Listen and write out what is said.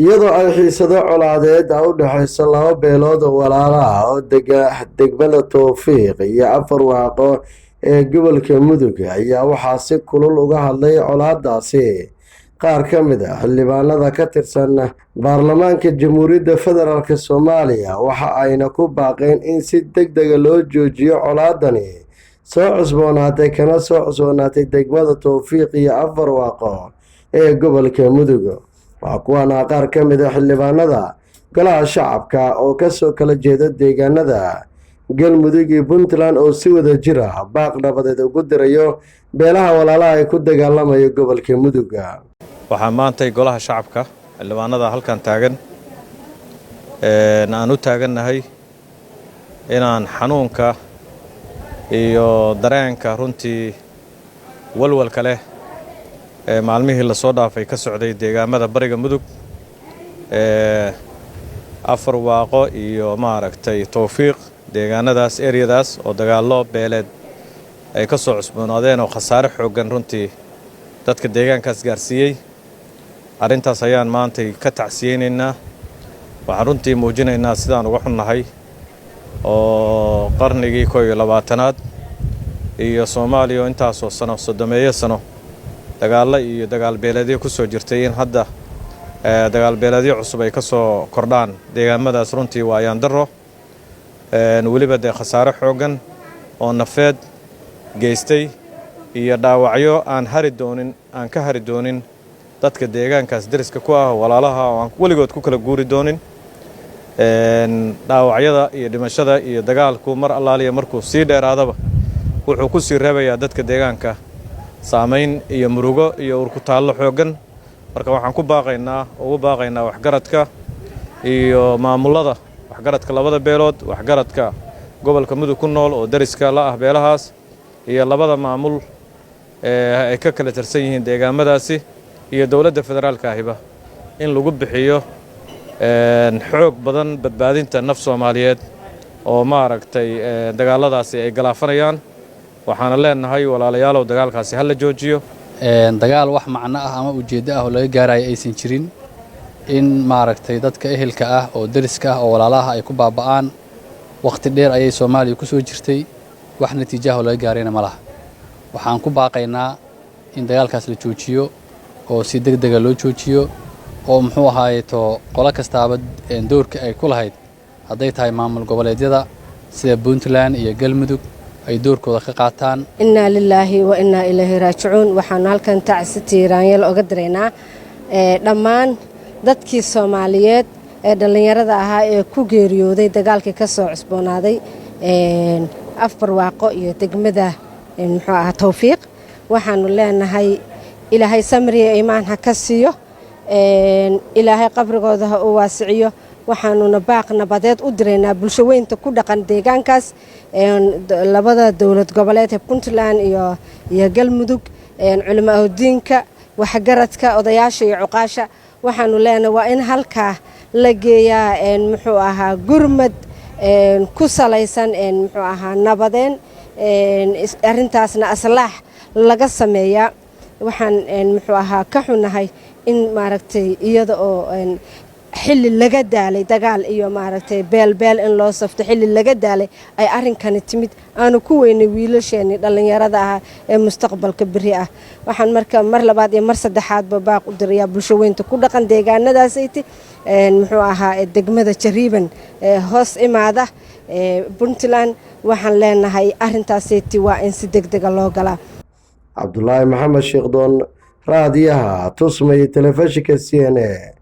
iyadoo ay xiisado colaadeed u dhaxayso laba beelood oo walaalo ah oo degmada Towfiiq iyo Afar Waaqo ee gobolka Mudug ayaa waxaa si kulul uga hadlay colaadaasi qaar ka mid ah xildhibaanada ka tirsan baarlamaanka Jamhuuriyadda Federaalka Soomaaliya waxa ayna ku baaqeen in si degdeg ah loo joojiyo colaadani soo cusboonaatay degmada Towfiiq iyo Afar Waaqo ee gobolka Mudug. waa kuwana qaar ka mid ah xildhibaanada golaha shacabka oo ka soo kala jeeda deegaanada Galmudug iyo Puntland oo si wada jir ah baaq nabadeed ugu dirayo beelaha walaalaha ay ku dagaalamayo gobolka Mudug. waxaa maantay golaha shacabka xildhibaanada halkan taagan aan u taaganahay inaan xanuunka iyo dareenka runtii walwalka leh maalmihii la soo dhaafay ka socday deegaamada bariga Mudug Afar Waaqo iyo maaragtay Towfiiq deegaanadaas areadaas oo dagaalo beeleed ay ka soo cusboonaadeen oo khasaare xooggan runtii dadka deegaankaas gaarsiiyay. arrintaas ayaan maantay ka tacsiyeynaynaa. waxaan runtii muujinaynaa sidaan uga xunnahay oo qarnigii 21aad iyo Soomaaliya intaasoo sano sodomeeyo sano dagaal iyo dagaal beeleedyo ku soo jirtay in hadda dagaal beeleedyo cusub ay ka soo kordhaan deegaamadaas runtii waa ayaan daro waliba khasaare xooggan oo nafeed geystay iyo dhaawacyo aan ka hari doonin dadka deegaankaas dariska ku ah walaalaha oo aan waligood ku kala guuri doonin. dhaawacyada iyo dhimashada iyo dagaalku mar allaaliya markuu sii dheeraadaba wuxuu ku sii reebayaa dadka deegaanka saamayn iyo murugo iyo urkutaallo xooggan. marka waxaan ugu baaqaynaa waxgaradka iyo maamulada waxgaradka labada beelood, waxgaradka gobolka Mudug ku nool oo dariska la ah beelahaas iyo labada maamul ay ka kala tirsan yihiin deegaamadaasi iyo dawladda federaalka ahiba in lagu bixiyo xoog badan badbaadinta naf Soomaaliyeed oo maaragtay dagaaladaasi ay galaafanayaan. waxaana leenahay walaalayaalow dagaalkaasi hal la joojiyo. dagaal wax macno ah ama ujeeddo ah oo laga gaarayo aysan jirin in maaragtay dadka ehelka ah oo dariska ah oo walaalaha ay ku baaba'aan waqti dheer ayay Soomaaliya ku soo jirtay wax natiijo ah oo laga gaarayna ma laha. waxaan ku baaqaynaa in dagaalkaas la joojiyo oo si degdeg ah loo joojiyo oo muxuu ahaayeeto qolo kastaaba doorka ay ku lahayd hadday tahay maamul goboleedyada sida Puntland iyo Galmudug ay doorkooda ka qaataan. inna lillahi wa inna ilayhi raaji'uun. waxaan halkan tacsi tiiraanyeel uga direynaa dhammaan dadkii Soomaaliyeed ee dhalinyarada ahaa ee ku geeriyooday dagaalkii ka soo cusboonaaday Afar Waaqo iyo degmada Towfiiq. waxaanu leenahay ilaahay samriye iimaan ha ka siiyo, ilaahay qabrigooda ha u waasiciyo. waxaanuna baaq nabadeed u direynaa bulsho weynta ku dhaqan deegaankaas labada dawlad goboleed ee Puntland iyo Galmudug, culimada diinka, waxgaradka, odayaasha iyo cuqaasha. waxaanu leenahay waa in halkaa la geeyaa gurmad ku salaysan nabadeen arrintaasna aslaax laga sameeyaa. waxaan ka xunahay in maaragtay iyada oo xilli laga daalay dagaal iyo maaragtay beel in loo safto xilli laga daalay ay arrinkani timid aanu ku weynay wiilasheeni dhalinyarada ah ee mustaqbalka bari ah. waxaan mar labaad iyo mar saddexaadba baaq u dirayaa bulsho weynta ku dhaqan deegaanadaasaytii degmada Jariiban hoos imaada Puntland. waxaan leenahay arrintaasaytii waa in si degdeg ah loo galaa. Cabdullaahi Maxamed Sheekdoon raadiyaha Tusmay telefishinka CNN.